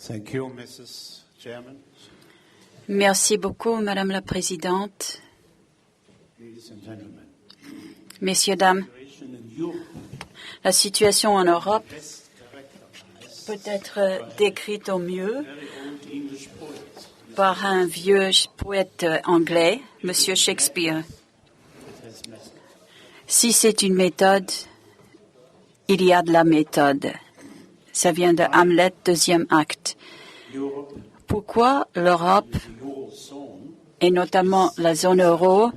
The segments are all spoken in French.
Thank you, Mrs. Chairman. Merci beaucoup, Madame la Présidente. Ladies and gentlemen, Messieurs, dames, la situation en Europe peut être décrite au mieux par un vieux poète anglais, Monsieur Shakespeare. Si c'est une méthode, il y a de la méthode. Ça vient de Hamlet, deuxième acte. Pourquoi l'Europe, et notamment la zone euro,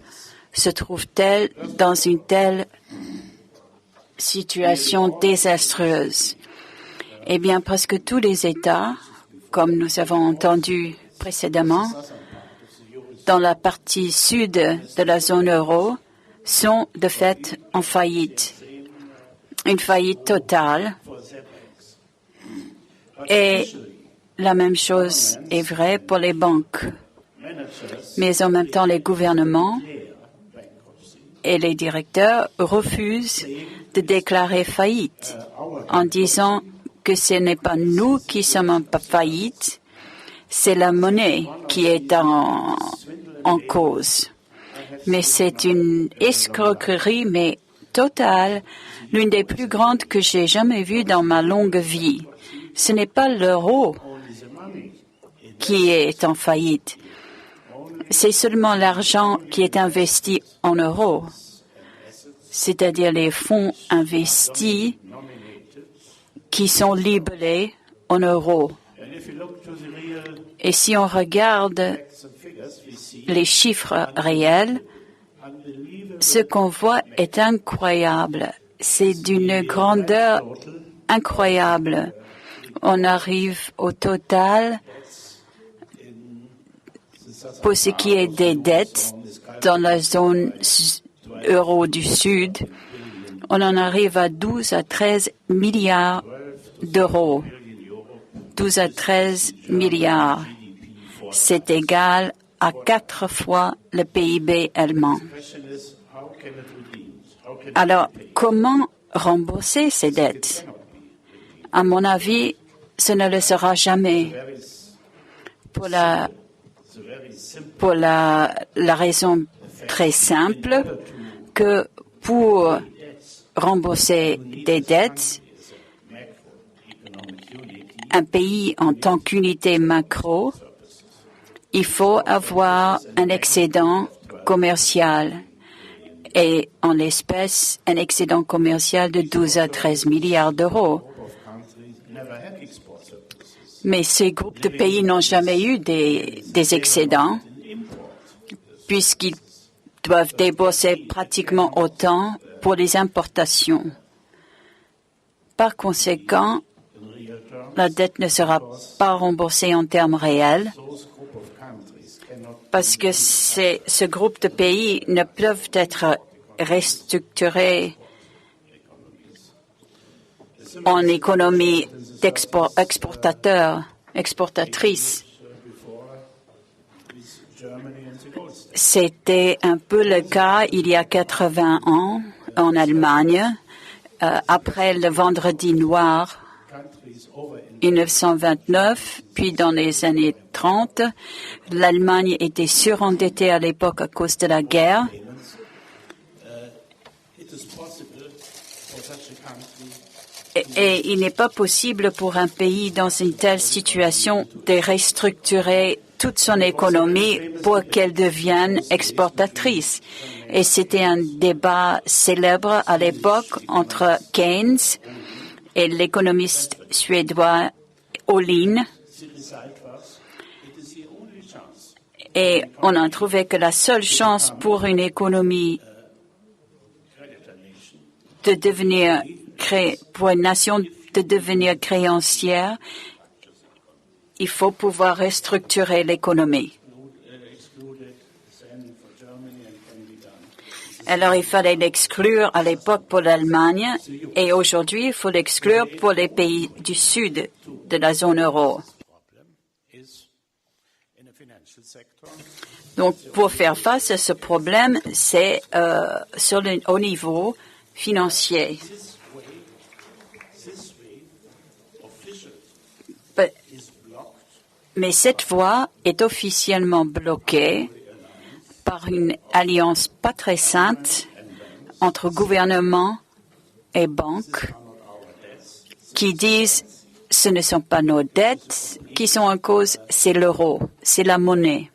se trouve-t-elle dans une telle situation désastreuse? Eh bien, presque tous les États, comme nous avons entendu précédemment, dans la partie sud de la zone euro, sont de fait en faillite. Une faillite totale. Et la même chose est vraie pour les banques. Mais en même temps, les gouvernements et les directeurs refusent de déclarer faillite en disant que ce n'est pas nous qui sommes en faillite, c'est la monnaie qui est en cause. Mais c'est une escroquerie, mais totale, l'une des plus grandes que j'ai jamais vues dans ma longue vie. Ce n'est pas l'euro qui est en faillite. C'est seulement l'argent qui est investi en euros, c'est-à-dire les fonds investis qui sont libellés en euros. Et si on regarde les chiffres réels, ce qu'on voit est incroyable. C'est d'une grandeur incroyable. On arrive au total, pour ce qui est des dettes dans la zone euro du Sud, on en arrive à 12 à 13 milliards d'euros. 12 à 13 milliards. C'est égal à 4 fois le PIB allemand. Alors, comment rembourser ces dettes? À mon avis, ce ne le sera jamais. Pour la raison très simple que pour rembourser des dettes, un pays en tant qu'unité macro, il faut avoir un excédent commercial et en l'espèce un excédent commercial de 12 à 13 milliards d'euros. Mais ces groupes de pays n'ont jamais eu des excédents puisqu'ils doivent débourser pratiquement autant pour les importations. Par conséquent, la dette ne sera pas remboursée en termes réels parce que ce groupe de pays ne peuvent être restructurés en économie exportatrice. C'était un peu le cas il y a 80 ans en Allemagne, après le Vendredi noir 1929, puis dans les années 30, l'Allemagne était surendettée à l'époque à cause de la guerre. Et il n'est pas possible pour un pays dans une telle situation de restructurer toute son économie pour qu'elle devienne exportatrice. Et c'était un débat célèbre à l'époque entre Keynes et l'économiste suédois Ohlin. Et on a trouvé que la seule chance pour une économie de devenir pour une nation de devenir créancière, il faut pouvoir restructurer l'économie. Alors, il fallait l'exclure à l'époque pour l'Allemagne et aujourd'hui, il faut l'exclure pour les pays du sud de la zone euro. Donc, pour faire face à ce problème, c'est au niveau financier. Mais cette voie est officiellement bloquée par une alliance pas très sainte entre gouvernement et banques qui disent ce ne sont pas nos dettes qui sont en cause, c'est l'euro, c'est la monnaie.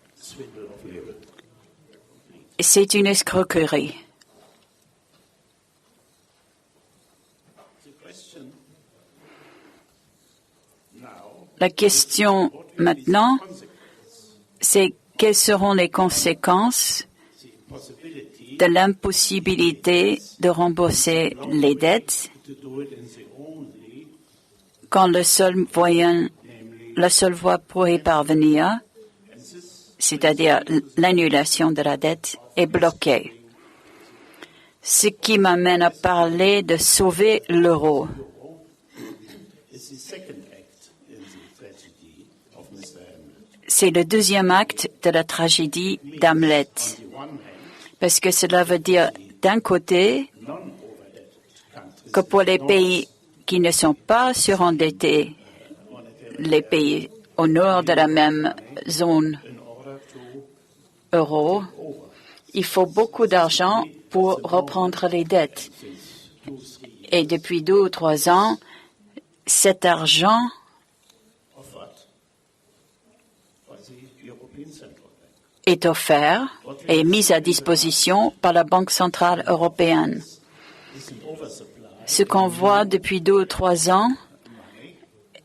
C'est une escroquerie. La question maintenant, c'est quelles seront les conséquences de l'impossibilité de rembourser les dettes quand la seule voie pour y parvenir, c'est-à-dire l'annulation de la dette, est bloquée. Ce qui m'amène à parler de sauver l'euro. C'est le deuxième acte de la tragédie d'Hamlet, parce que cela veut dire, d'un côté, que pour les pays qui ne sont pas surendettés, les pays au nord de la même zone euro, il faut beaucoup d'argent pour reprendre les dettes. Et depuis 2 ou 3 ans, cet argent est offert et mis à disposition par la Banque centrale européenne. Ce qu'on voit depuis 2 ou 3 ans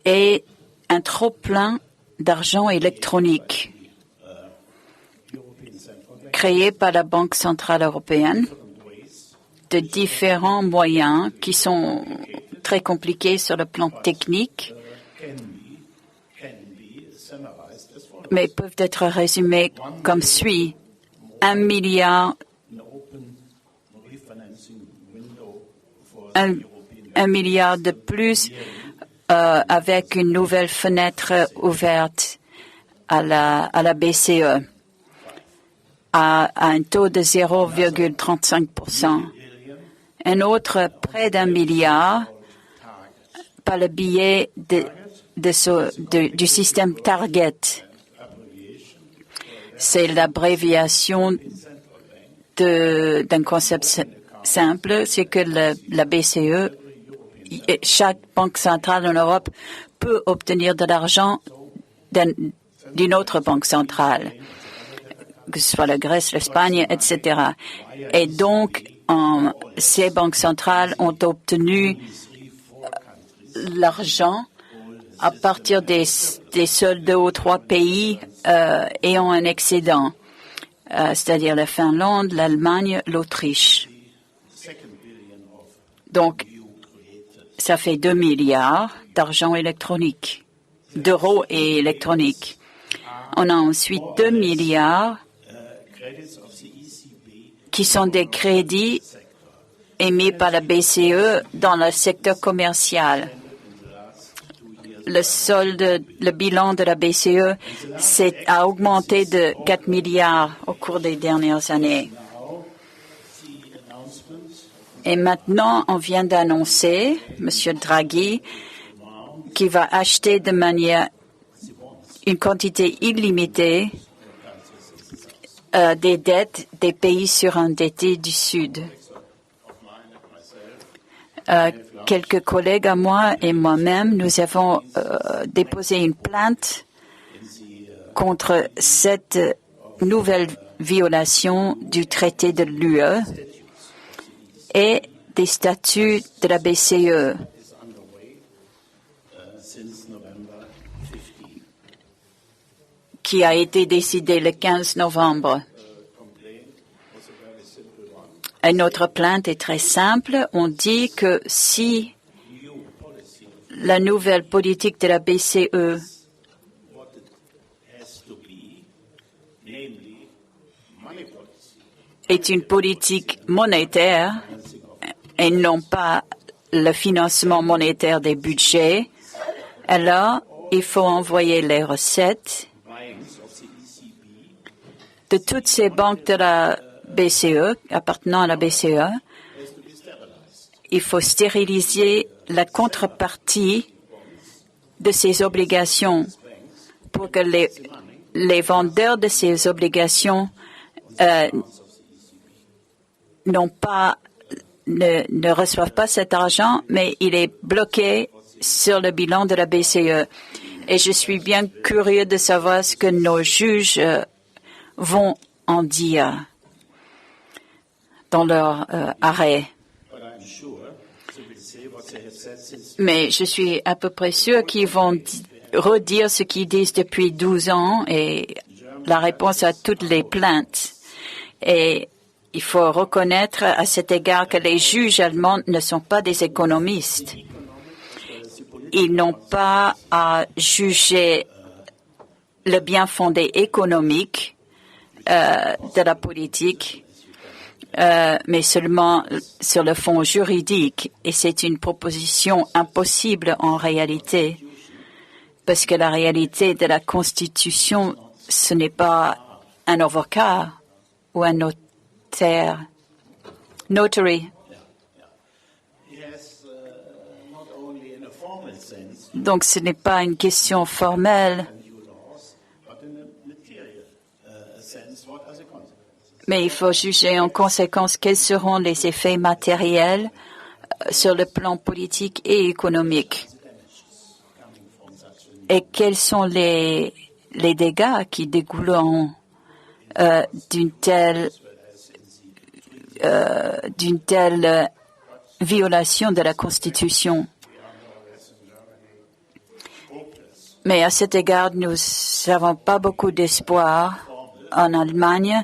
est un trop-plein d'argent électronique créé par la Banque centrale européenne de différents moyens qui sont très compliqués sur le plan technique, mais peuvent être résumés comme suit. 1 milliard de plus avec une nouvelle fenêtre ouverte à la BCE à un taux de 0,35%. Un autre près d'1 milliard par le biais du système Target. C'est l'abréviation d'un concept simple, c'est que la BCE, chaque banque centrale en Europe peut obtenir de l'argent d'une autre banque centrale, que ce soit la Grèce, l'Espagne, etc. Et donc, ces banques centrales ont obtenu l'argent à partir des seuls 2 ou 3 pays ayant un excédent, c'est-à-dire la Finlande, l'Allemagne, l'Autriche. Donc, ça fait 2 milliards d'argent électronique, d'euros et électroniques. On a ensuite 2 milliards qui sont des crédits émis par la BCE dans le secteur commercial. Le bilan de la BCE a augmenté de 4 milliards au cours des dernières années. Et maintenant, on vient d'annoncer, M. Draghi, qu'il va acheter de manière une quantité illimitée des dettes des pays surendettés du Sud. Quelques collègues à moi et moi-même, nous avons déposé une plainte contre cette nouvelle violation du traité de l'UE et des statuts de la BCE. Qui a été décidé le 15 novembre. Et notre plainte est très simple. On dit que si la nouvelle politique de la BCE est une politique monétaire et non pas le financement monétaire des budgets, alors il faut envoyer les recettes de toutes ces banques de la BCE, appartenant à la BCE. Il faut stériliser la contrepartie de ces obligations pour que les vendeurs de ces obligations ne reçoivent pas cet argent, mais il est bloqué sur le bilan de la BCE. Et je suis bien curieux de savoir ce que nos juges vont en dire dans leur arrêt. Mais je suis à peu près sûr qu'ils vont redire ce qu'ils disent depuis 12 ans et la réponse à toutes les plaintes. Et il faut reconnaître à cet égard que les juges allemands ne sont pas des économistes. Ils n'ont pas à juger le bien fondé économique de la politique, mais seulement sur le fond juridique. Et c'est une proposition impossible en réalité, parce que la réalité de la Constitution, ce n'est pas un avocat ou un notaire. Notary. Donc ce n'est pas une question formelle, mais il faut juger en conséquence quels seront les effets matériels sur le plan politique et économique et quels sont les dégâts qui découleront d'une telle violation de la Constitution. Mais à cet égard, nous n'avons pas beaucoup d'espoir en Allemagne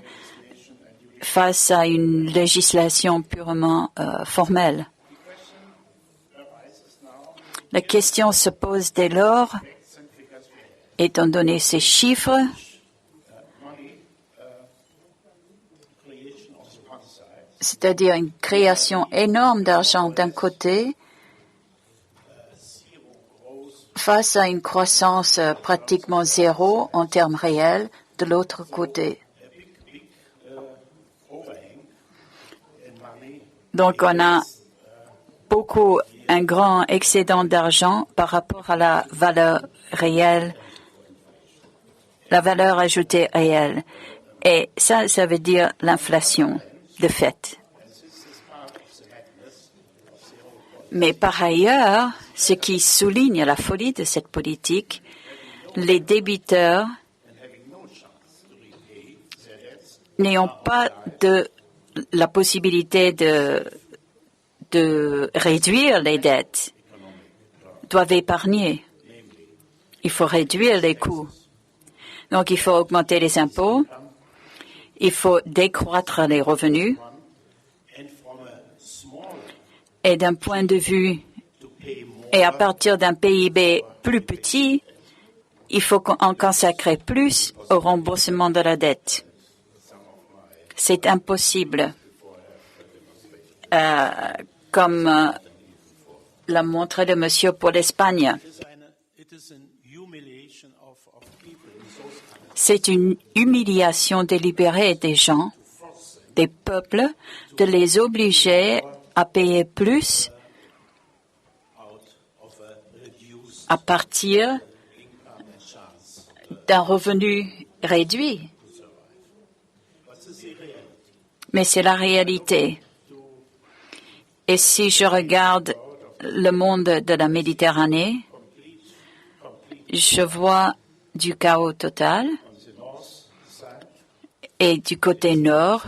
face à une législation purement formelle. La question se pose dès lors, étant donné ces chiffres, c'est-à-dire une création énorme d'argent d'un côté, face à une croissance pratiquement zéro en termes réels de l'autre côté. Donc on a un grand excédent d'argent par rapport à la valeur réelle, la valeur ajoutée réelle. Et ça veut dire l'inflation, de fait. Mais par ailleurs, ce qui souligne la folie de cette politique, les débiteurs n'ayant pas la possibilité de réduire les dettes, doivent épargner. Il faut réduire les coûts. Donc, il faut augmenter les impôts, il faut décroître les revenus, et d'un point de vue, et à partir d'un PIB plus petit, il faut en consacrer plus au remboursement de la dette. C'est impossible, comme l'a montré le monsieur pour l'Espagne. C'est une humiliation délibérée des gens, des peuples, de les obliger à payer plus à partir d'un revenu réduit. Mais c'est la réalité. Et si je regarde le monde de la Méditerranée, je vois du chaos total. Et du côté nord,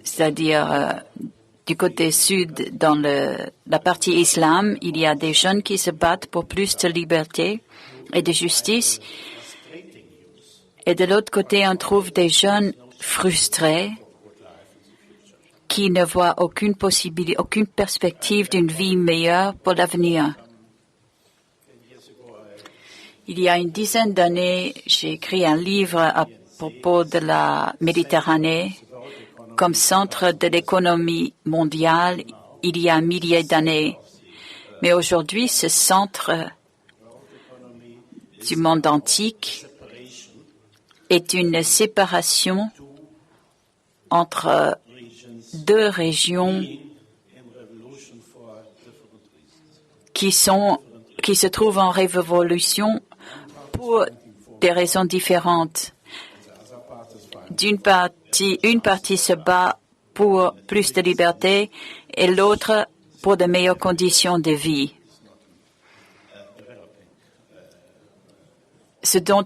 c'est-à-dire du côté sud, dans la partie islam, il y a des jeunes qui se battent pour plus de liberté et de justice. Et de l'autre côté, on trouve des jeunes frustrés qui ne voient aucune possibilité, aucune perspective d'une vie meilleure pour l'avenir. Il y a une dizaine d'années, j'ai écrit un livre à propos de la Méditerranée comme centre de l'économie mondiale il y a un millier d'années. Mais aujourd'hui, ce centre du monde antique est une séparation entre deux régions qui qui se trouve en révolution pour des raisons différentes. Une partie se bat pour plus de liberté et l'autre pour de meilleures conditions de vie. Ce dont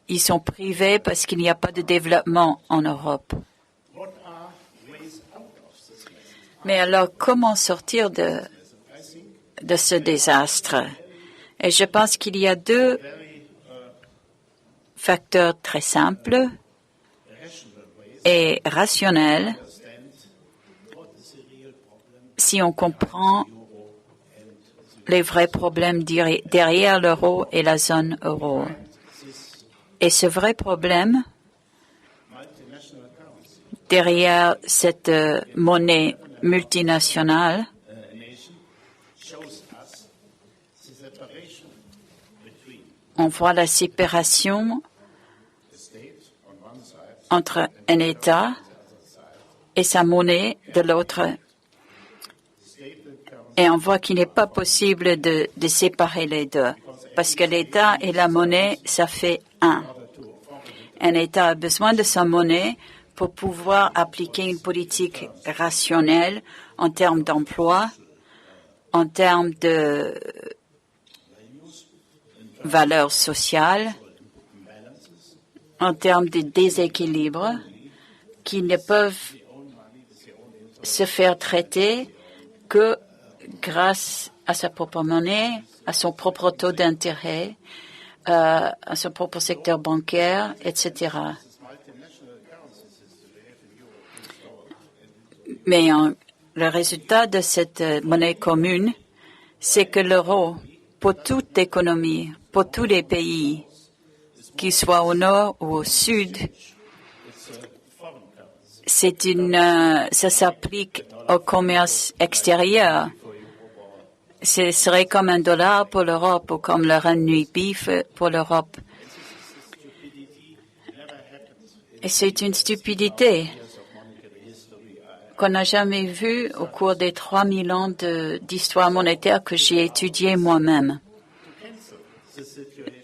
ils sont privés parce qu'il n'y a pas de développement en Europe. Mais alors, comment sortir de ce désastre? Et je pense qu'il y a deux facteurs très simples et rationnels si on comprend les vrais problèmes derrière l'euro et la zone euro. Et ce vrai problème, derrière cette monnaie multinationale, on voit la séparation entre un État et sa monnaie de l'autre. Et on voit qu'il n'est pas possible de séparer les deux, parce que l'État et la monnaie, ça fait un. Un État a besoin de sa monnaie pour pouvoir appliquer une politique rationnelle en termes d'emploi, en termes de valeurs sociales, en termes de déséquilibres qui ne peuvent se faire traiter que grâce à sa propre monnaie, à son propre taux d'intérêt, à son propre secteur bancaire, etc. Mais le résultat de cette monnaie commune, c'est que l'euro, pour toute économie, pour tous les pays, qu'ils soient au nord ou au sud, ça s'applique au commerce extérieur. Ce serait comme un dollar pour l'Europe ou comme le renminbi pour l'Europe. Et c'est une stupidité qu'on n'a jamais vue au cours des 3000 ans d'histoire monétaire que j'ai étudiée moi-même.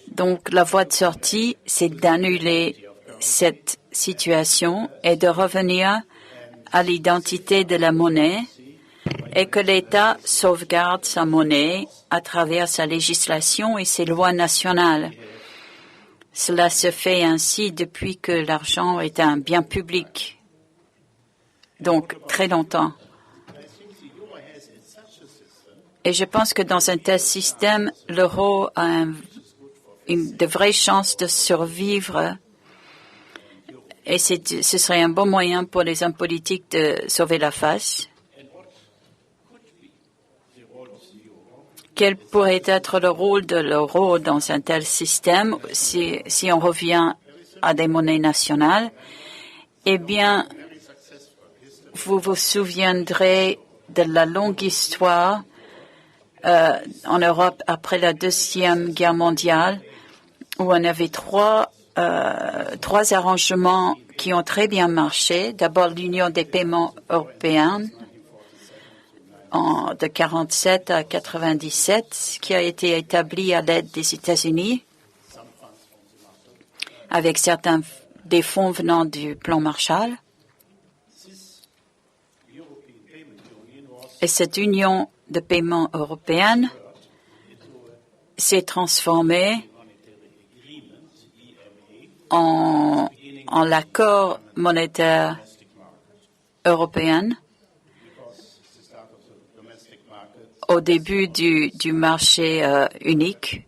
Donc, la voie de sortie, c'est d'annuler cette situation et de revenir à l'identité de la monnaie et que l'État sauvegarde sa monnaie à travers sa législation et ses lois nationales. Cela se fait ainsi depuis que l'argent est un bien public, donc très longtemps. Et je pense que dans un tel système, l'euro a de vraies chances de survivre et ce serait un bon moyen pour les hommes politiques de sauver la face. Quel pourrait être le rôle de l'euro dans un tel système si on revient à des monnaies nationales? Eh bien, vous vous souviendrez de la longue histoire en Europe après la Deuxième Guerre mondiale où on avait trois arrangements qui ont très bien marché. D'abord, l'Union des paiements européens de 1947 à 1997, qui a été établie à l'aide des États-Unis, avec certains des fonds venant du plan Marshall. Et cette union de paiement européenne s'est transformée en l'accord monétaire européen au début du marché unique.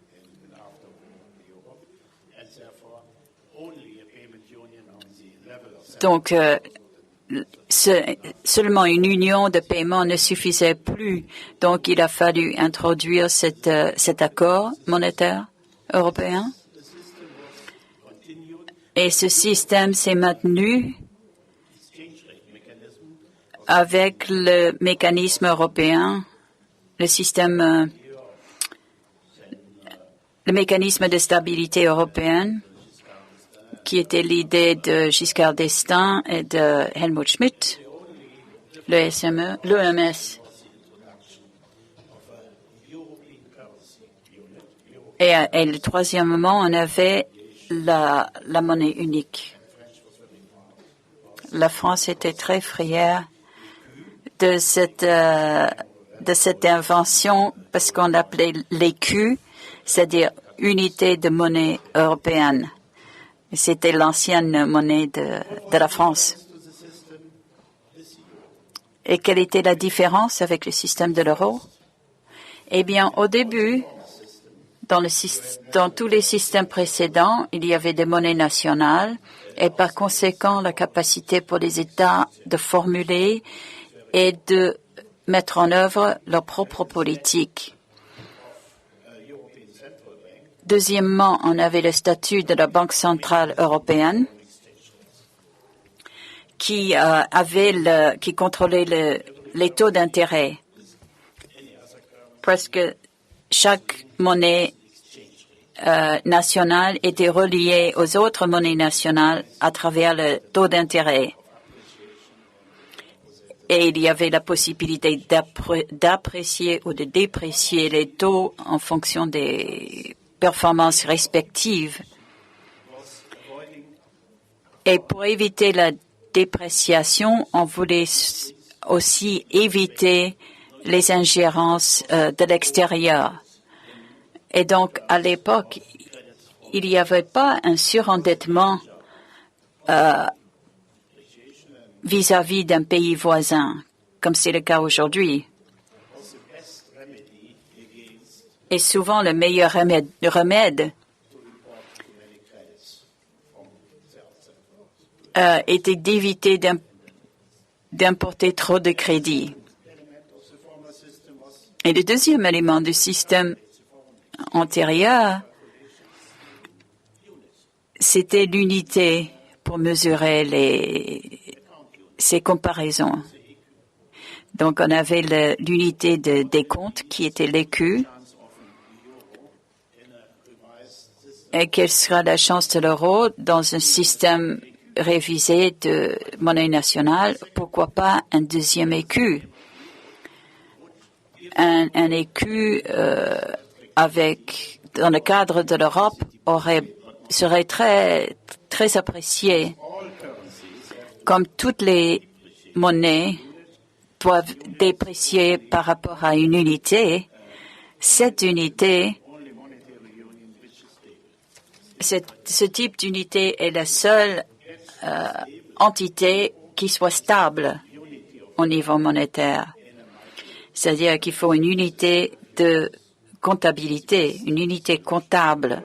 Donc, seulement une union de paiement ne suffisait plus. Donc, il a fallu introduire cet accord monétaire européen. Et ce système s'est maintenu avec le mécanisme européen, le mécanisme de stabilité européenne, qui était l'idée de Giscard d'Estaing et de Helmut Schmidt, l'OMS. Et le troisièmement, on avait la monnaie unique. La France était très fière de cette invention parce qu'on l'appelait l'écu, c'est-à-dire unité de monnaie européenne. C'était l'ancienne monnaie de la France. Et quelle était la différence avec le système de l'euro? Eh bien, au début, dans tous les systèmes précédents, il y avait des monnaies nationales et par conséquent, la capacité pour les États de formuler et de mettre en œuvre leur propre politique. Deuxièmement, on avait le statut de la Banque centrale européenne qui contrôlait les taux d'intérêt. Presque chaque monnaie nationale était reliée aux autres monnaies nationales à travers le taux d'intérêt. Et il y avait la possibilité d'apprécier ou de déprécier les taux en fonction des performances respectives. Et pour éviter la dépréciation, on voulait aussi éviter les ingérences de l'extérieur. Et donc, à l'époque, il n'y avait pas un surendettement vis-à-vis d'un pays voisin, comme c'est le cas aujourd'hui. Et souvent, le meilleur remède était d'éviter d'importer trop de crédits. Et le deuxième élément du système antérieur, c'était l'unité pour mesurer ces comparaisons. Donc, on avait l'unité des comptes qui était l'écu. Et quelle sera la chance de l'euro dans un système révisé de monnaie nationale? Pourquoi pas un deuxième écu? Un écu dans le cadre de l'Europe serait très, très apprécié. Comme toutes les monnaies doivent déprécier par rapport à une unité, cette unité, ce type d'unité est la seule entité qui soit stable au niveau monétaire. C'est-à-dire qu'il faut une unité de comptabilité, une unité comptable.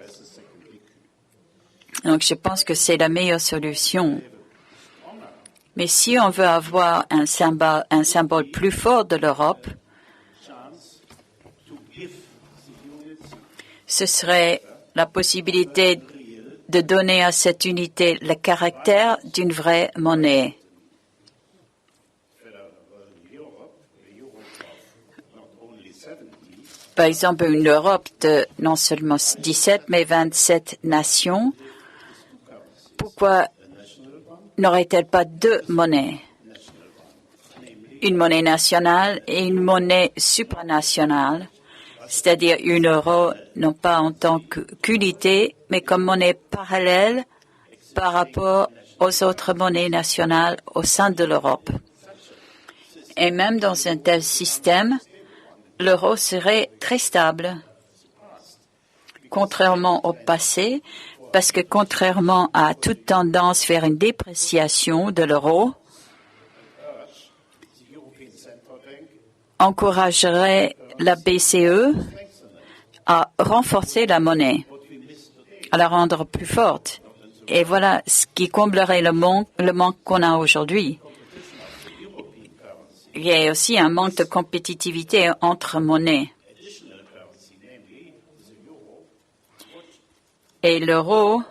Donc, je pense que c'est la meilleure solution. Mais si on veut avoir un symbole plus fort de l'Europe, ce serait la possibilité de donner à cette unité le caractère d'une vraie monnaie. Par exemple, une Europe de non seulement 17, mais 27 nations, pourquoi n'aurait-elle pas deux monnaies? Une monnaie nationale et une monnaie supranationale, c'est-à-dire une euro non pas en tant qu'unité, mais comme monnaie parallèle par rapport aux autres monnaies nationales au sein de l'Europe. Et même dans un tel système, l'euro serait très stable, contrairement au passé, parce que contrairement à toute tendance vers une dépréciation de l'euro, encouragerait la BCE à renforcer la monnaie, à la rendre plus forte. Et voilà ce qui comblerait le manque qu'on a aujourd'hui. Il y a aussi un manque de compétitivité entre monnaies. Et l'euro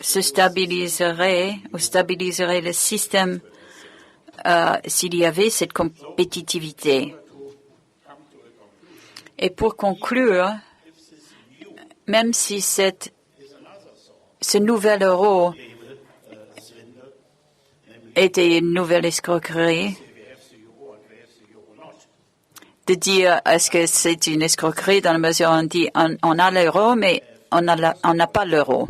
se stabiliserait ou stabiliserait le système s'il y avait cette compétitivité. Et pour conclure, même si ce nouvel euro était une nouvelle escroquerie, de dire est-ce que c'est une escroquerie dans la mesure où on dit on a l'euro, mais on n'a pas l'euro.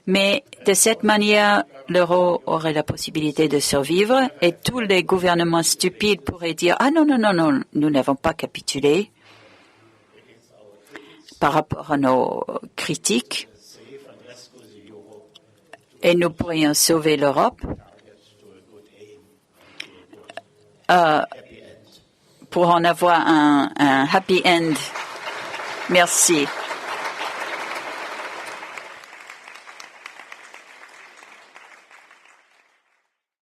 Mais de cette manière, l'euro aurait la possibilité de survivre et tous les gouvernements stupides pourraient dire « Ah non, non, non, non, nous n'avons pas capitulé par rapport à nos critiques et nous pourrions sauver l'Europe pour en avoir un happy end. » Merci.